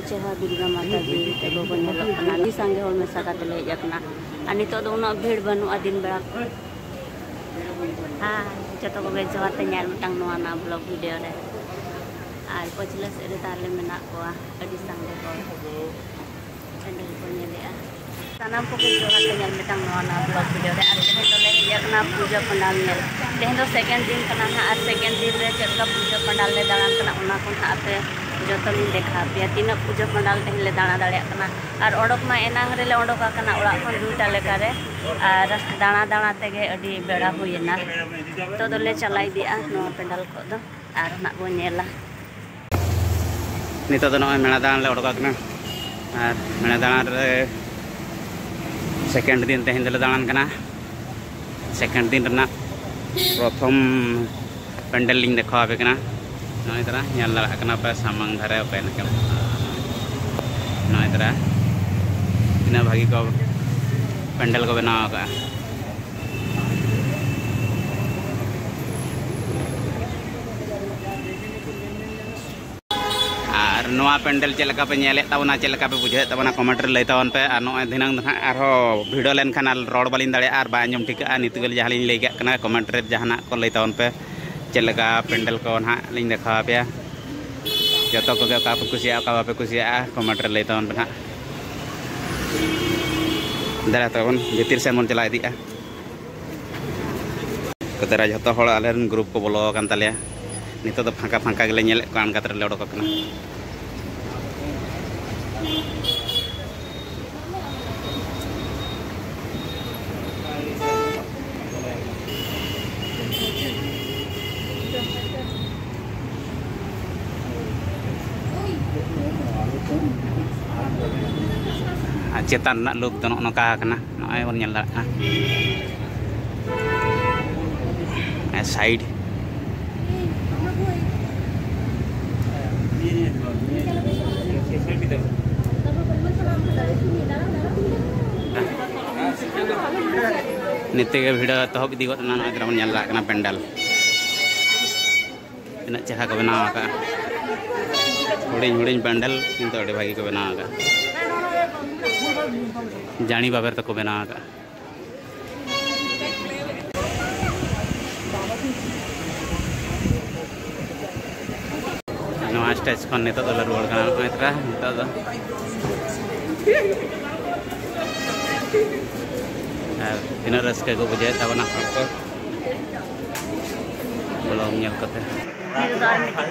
चेहरा दुर्गा माता जी बन संगे हर मेसा हेजना और नित उना भीड़ बनूआ दिन बेड़ा हाँ जो को जोहारते मिटांग ब्लॉग वीडियो रे और पछिला सेरे ताले मेना को अड़ी संगे को पेंडल को नेलेआ सानाम को जोहारते मिटांग ब्लॉग वीडियो रे और तेहे दोले हेजना पूजा पंडाल नेल तेहे दो सेकेंड दिन कना ना और सेकेंड दिन रे चलका पूजा पंडाल ले दाड़ान कना उना को आपे जो देखा पे तीना पूजा पंडाल तेहे ले दाड़ा दाड़े कना और ओडक मा एनांग रे ले ओडका कना ओड़ा खन दुटा लेका रे और दाड़ा दाड़ा तेगे अड़ी बेड़ा हुयना तो दोले चलाई दिया नो पेंडाल को दो और ना बो नेला नितो दो नय मेला दाड़ा ले ओडका कना और मेला दाड़ा रे सेकेंड दिन तेहे ले दाड़ान कना सेकेंड दिन रना प्रथम पेंडल लिंग देखा पे कना नय तरह ñal lara kena pe samang dhare pe nakem नय तरह ina bhagi ko पेंडल को बनावा का और नवा पेंडल चलका पे नेले तावना चलका पे बुझे तावना कमेंट रे लय तावन पे और नय दिनांग दहा आरो वीडियो लेन खान रोड बालिन दाड़े और बा आंजम ठिका नितगल जहालिन लय कना कमेंट रे जहाना को लय तावन पे चलका पेंडल को ना लिंग देखा पे जो को का पे कुसिया का पे कुसिया कमेंट रे लय तावन पे ना दादा तबन भीतर से मन चला इदिया कतरा जतो हड़ आलेन ग्रुप को बोलो कान तालेया नितो तो फांका फांका गेले नेले को आन कतरे ले ओडक कना चेतान लुक तो नौका नय बन नेल साइड निते के भिड़ तहब इदी बन नेल पेंडल तना चेहरा को बनावा का हुडिंग हुडिंग पेंडल किंतु अड़ी भागी को बनावा का जानी बाबर तक को बनावा का नवा स्टेज खन नितो दो रुवाड़ कना इतरा नितो दो तीन रस्के को बुझे ताबना को ब्लॉग नेल कते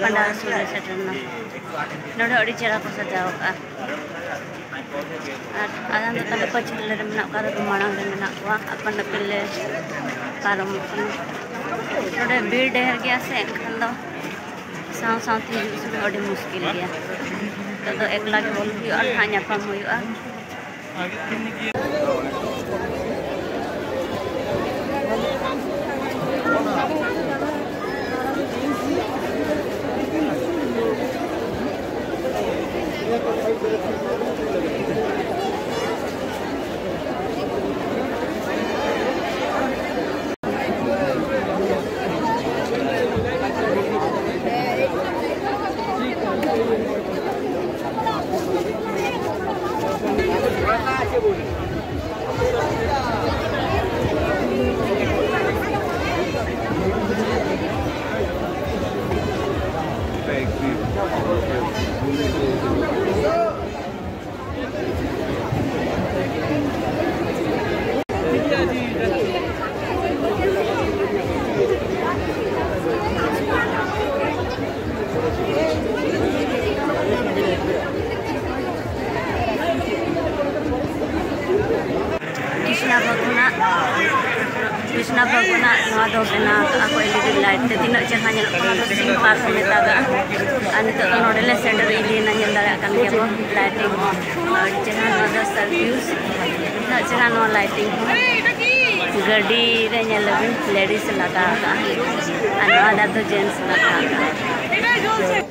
पंडाल सुरे सेटरना नोडे अड़ी चेहरा को सजाव का आदान तो तले पछिल रे मेना का रे मांग रे मेना को अपन नकले पारम नोडे भीड़ ढेर गया से खन दो साव सावती इसमें अड़ी मुश्किल गया तो एकला के बोल हुई और हां याफाम हुईआ कृष्णा भगवान नवा दो बना ako LED लाइट ते तीन चेहरा नेल सिंग पार्क मेता गा और नितो तो नोडेले सेंटर इदी ना नेल दाड़ा कान गया को लाइटिंग और चेहरा नवा दो सर्विस ना चेहरा नवा लाइटिंग गाड़ी रे नेल लेडीज लगा का और नवा दो जेंट्स लगा का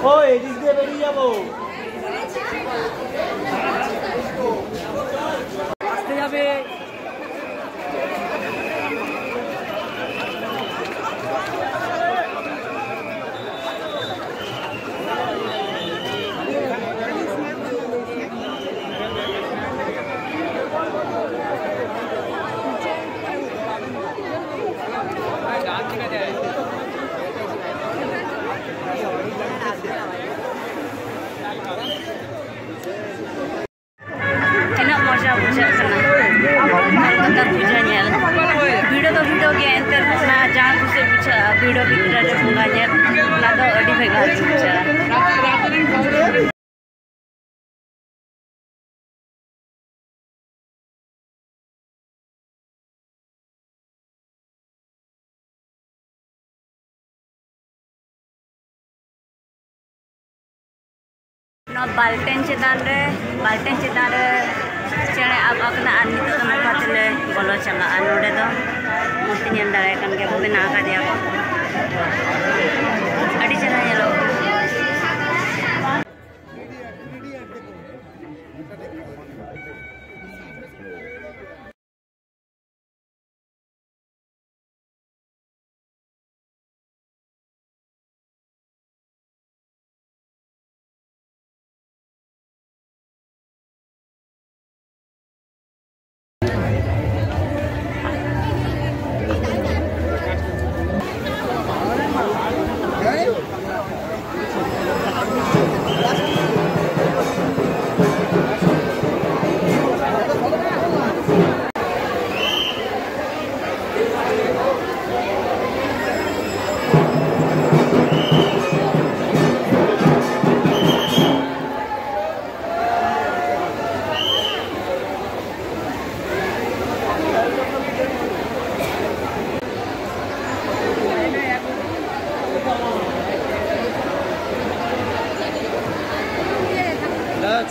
Oi, diz que deveria, amor. Aste jabe. Video भितर बुंगाने अड़ी भेगार बुझा बाल्टेन चेतान चेड़े अब अपना नितले बोलो चला नोड़े दो मूर्ति नेल दाड़े कन के बना का दिया को अड़ी चला येलो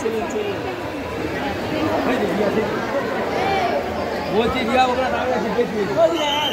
वो चीज दिया ओकरा नाम से बेच दिए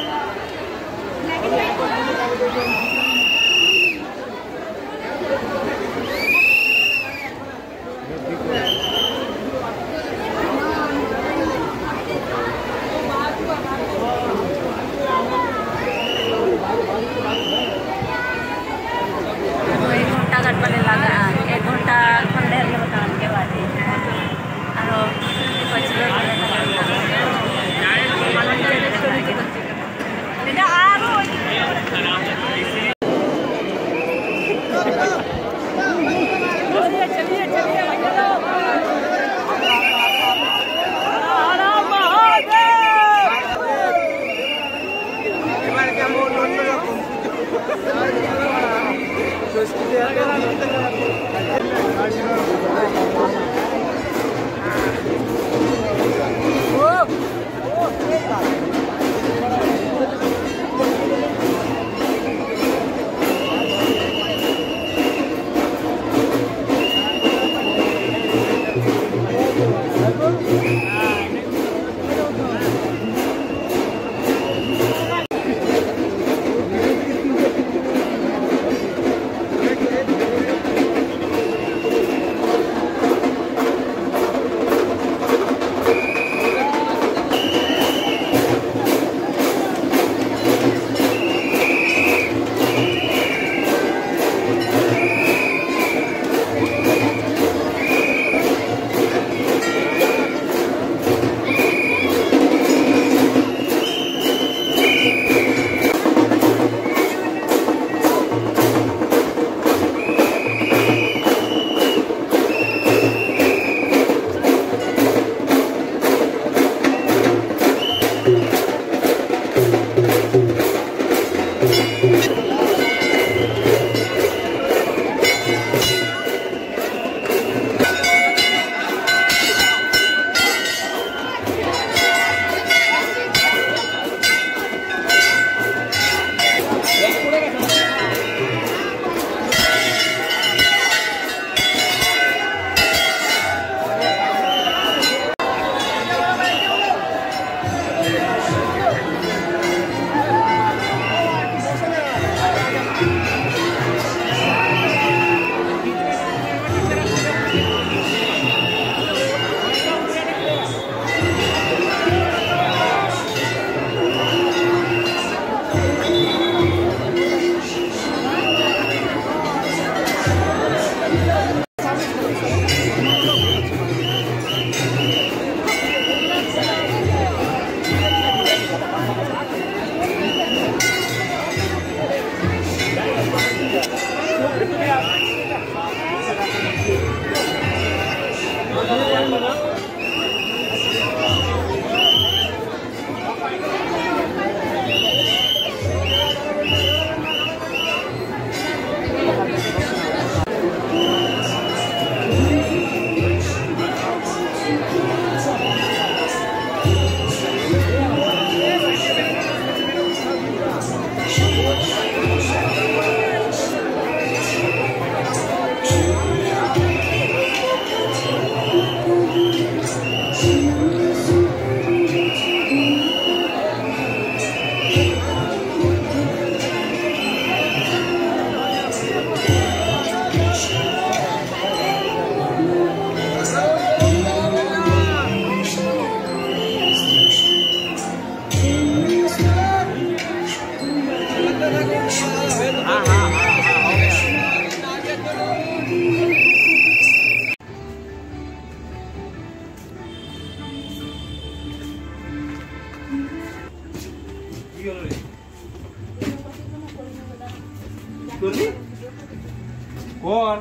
कौन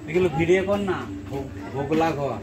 এগুলো ভিডিও কর না ভোগলা ঘর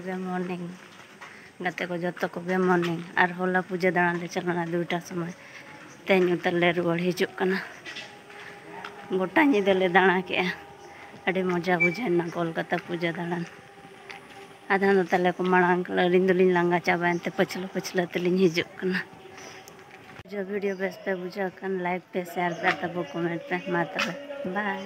जो मॉर्निंग गाते को जो मॉर्निंग और होला पूजा दाड़ान ले चलना 2टा समय तेज उतरले रुआड़ हिजुकना गोटा निदले दाड़ा के अड़ी मजा बुझेना कोलकाता पूजा दाड़ान आधा दो तले को मांग अलिंग दोलिंग लांगा चाबायनते पछला पछला तेलिंग हिजुकना जो वीडियो बेस पे बुझा लाइक पे शेयर पे तब कमेंट पे मा तबे बाय।